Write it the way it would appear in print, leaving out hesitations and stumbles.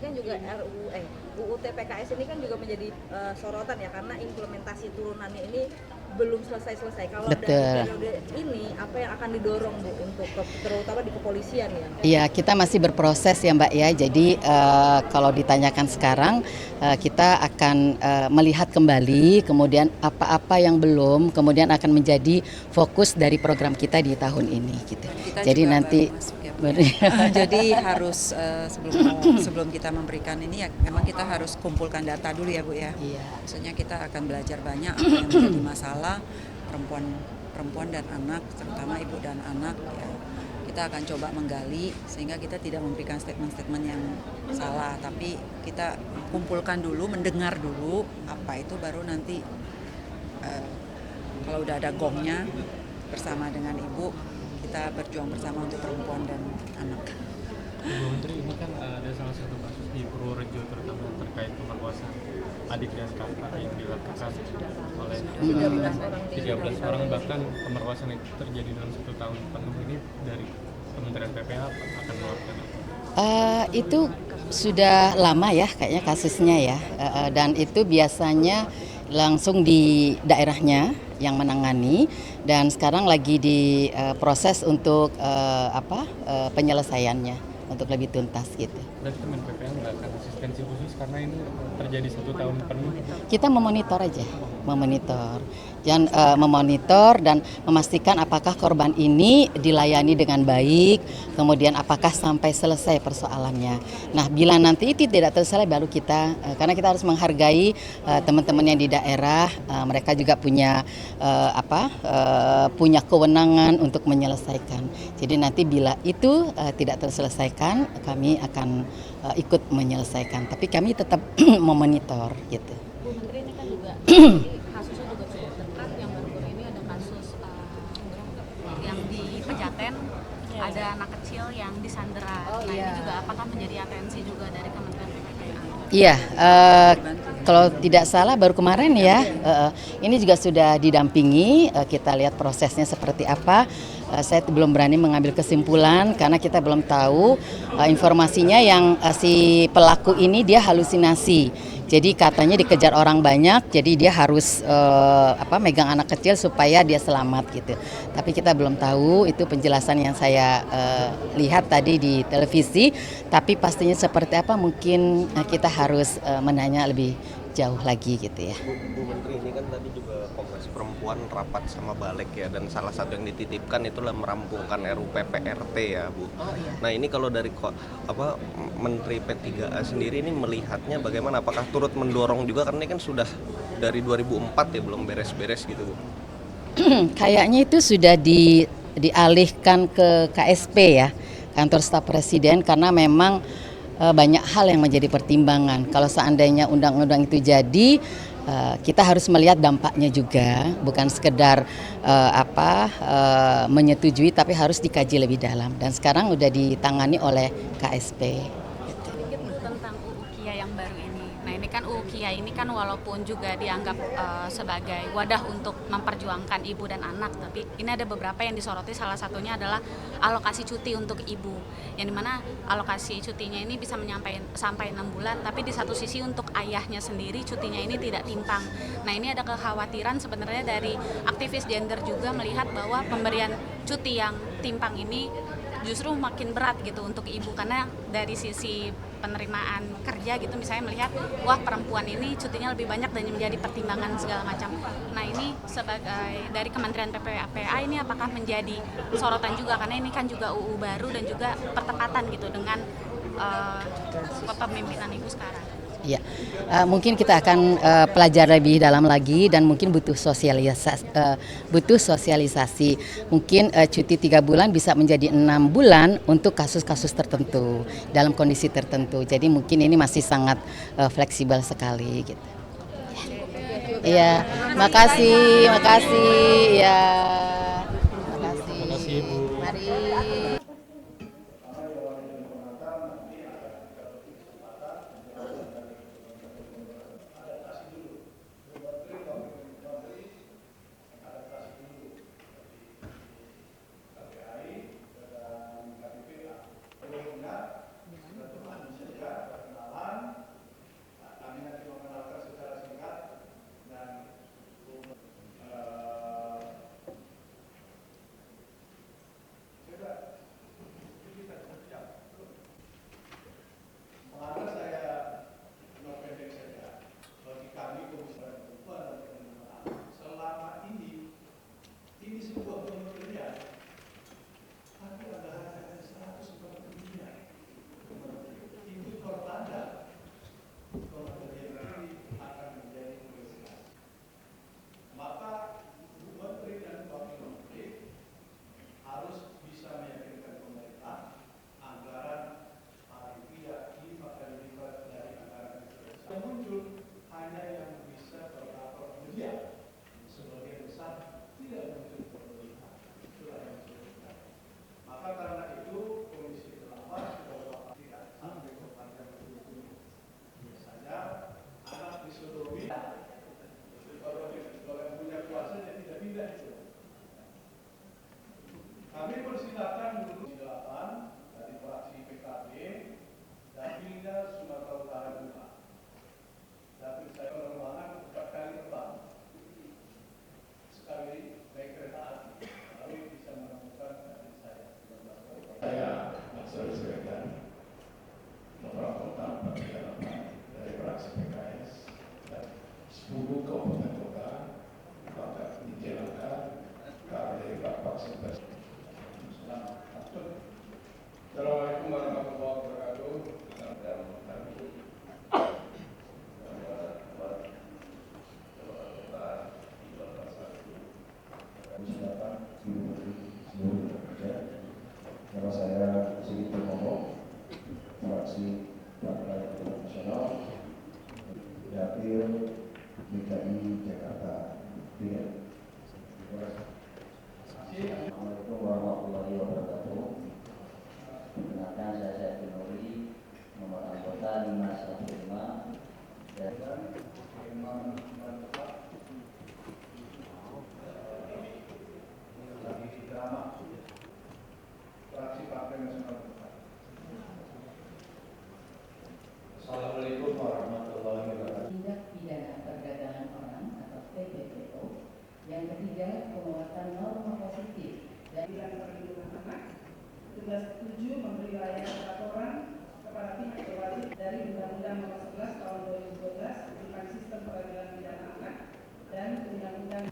kan juga UU TPKS ini kan juga menjadi sorotan ya, karena implementasi turunannya ini belum selesai-selesai. Kalau dari periode ini apa yang akan didorong Bu untuk terutama di kepolisian ya? Iya, kita masih berproses ya Mbak ya. Jadi kalau ditanyakan sekarang kita akan melihat kembali, kemudian apa-apa yang belum, kemudian akan menjadi fokus dari program kita di tahun ini gitu. Jadi nanti jadi harus sebelum kita memberikan ini ya memang kita harus kumpulkan data dulu ya Bu ya. Iya. Maksudnya kita akan belajar banyak apa yang menjadi masalah perempuan dan anak, terutama ibu dan anak ya. Kita akan coba menggali sehingga kita tidak memberikan statement-statement yang salah, tapi kita kumpulkan dulu, mendengar dulu apa itu, baru nanti kalau udah ada gongnya bersama dengan ibu, kita berjuang bersama untuk perempuan dan anak. Ibu Menteri, ini kan ada salah satu kasus di Purworejo terutama terkait pemerkosaan adiknya Skaka yang dilakukan oleh 13 orang, bahkan pemerkosaan itu terjadi dalam 1 tahun penuh. Ini dari Kementerian PPA akan melakukan apa? Itu sudah lama ya kayaknya kasusnya ya, dan itu biasanya langsung di daerahnya yang menangani, dan sekarang lagi diproses untuk penyelesaiannya untuk lebih tuntas gitu. Berarti Kementerian PPA nggak akan asistensi khusus karena ini terjadi 1 tahun penuh? Kita memonitor aja, memonitor dan memastikan apakah korban ini dilayani dengan baik, kemudian apakah sampai selesai persoalannya. Nah, bila nanti itu tidak selesai baru kita, karena kita harus menghargai teman-teman yang di daerah, mereka juga punya punya kewenangan untuk menyelesaikan. Jadi nanti bila itu tidak terselesaikan, kami akan ikut menyelesaikan. Tapi kami tetap memonitor gitu. Bu Menteri, ini kan juga kasusnya juga cukup dekat. Yang baru-baru ini ada kasus yang di Pejaten, ada anak kecil yang disandera. Ini juga apakah menjadi atensi juga dari Kementerian PPA? Iya, kalau tidak salah baru kemarin ya, ini juga sudah didampingi, kita lihat prosesnya seperti apa. Saya belum berani mengambil kesimpulan karena kita belum tahu informasinya yang si pelaku ini dia halusinasi. Jadi katanya dikejar orang banyak, jadi dia harus megang anak kecil supaya dia selamat gitu. Tapi kita belum tahu, itu penjelasan yang saya lihat tadi di televisi. Tapi pastinya seperti apa mungkin kita harus menanya lebih jauh lagi gitu ya. Bu Menteri, ini kan tadi juga Komnas Perempuan rapat sama Balik ya, dan salah satu yang dititipkan itulah merampungkan RUU PPRT ya Bu. Nah ini kalau dari Menteri P3A sendiri ini melihatnya bagaimana? Apakah turut mendorong juga, karena ini kan sudah dari 2004 ya belum beres-beres gitu Bu? Kayaknya itu sudah dialihkan ke KSP ya, Kantor Staf Presiden, karena memang banyak hal yang menjadi pertimbangan. Kalau seandainya undang-undang itu jadi, kita harus melihat dampaknya juga, bukan sekedar menyetujui, tapi harus dikaji lebih dalam. Dan sekarang sudah ditangani oleh KSP. Sedikit tentang UU KIA yang baru ini. Nah, ini kan UU KIA ini kan walaupun juga dianggap sebagai wadah untuk memperjuangkan ibu dan anak, tapi ini ada beberapa yang disoroti. Salah satunya adalah alokasi cuti untuk ibu, yang dimana alokasi cutinya ini bisa sampai 6 bulan, tapi di satu sisi untuk ayahnya sendiri cutinya ini tidak timpang. Nah, ini ada kekhawatiran sebenarnya dari aktivis gender juga melihat bahwa pemberian cuti yang timpang ini justru makin berat gitu untuk ibu, karena dari sisi penerimaan kerja gitu misalnya melihat wah perempuan ini cutinya lebih banyak dan menjadi pertimbangan segala macam. Nah, ini sebagai dari Kementerian PPA ini apakah menjadi sorotan juga, karena ini kan juga UU baru dan juga pertepatan gitu dengan kepemimpinan ibu sekarang. Ya, mungkin kita akan pelajari lebih dalam lagi, dan mungkin butuh sosialisasi. Mungkin cuti 3 bulan bisa menjadi 6 bulan untuk kasus-kasus tertentu dalam kondisi tertentu. Jadi mungkin ini masih sangat fleksibel sekali gitu. Iya, makasih ya. Terima kasih Bu. Mari. Dukcapil DKI Jakarta. Assalamualaikum warahmatullahi wabarakatuh. Perkenalkan saya Syed Nuri, nomor anggota 515 dan Assalamualaikum warahmatullahi wabarakatuh. Tindak pidana perdagangan orang atau TPPO. Yang ketiga, penguatan norma positif dan perlindungan anak. Tugas 7 memberi layanan laporan kepada pihak berwajib dari Undang-Undang Nomor 11 Tahun 2012 tentang Sistem Peradilan Pidana Anak dan Undang-Undang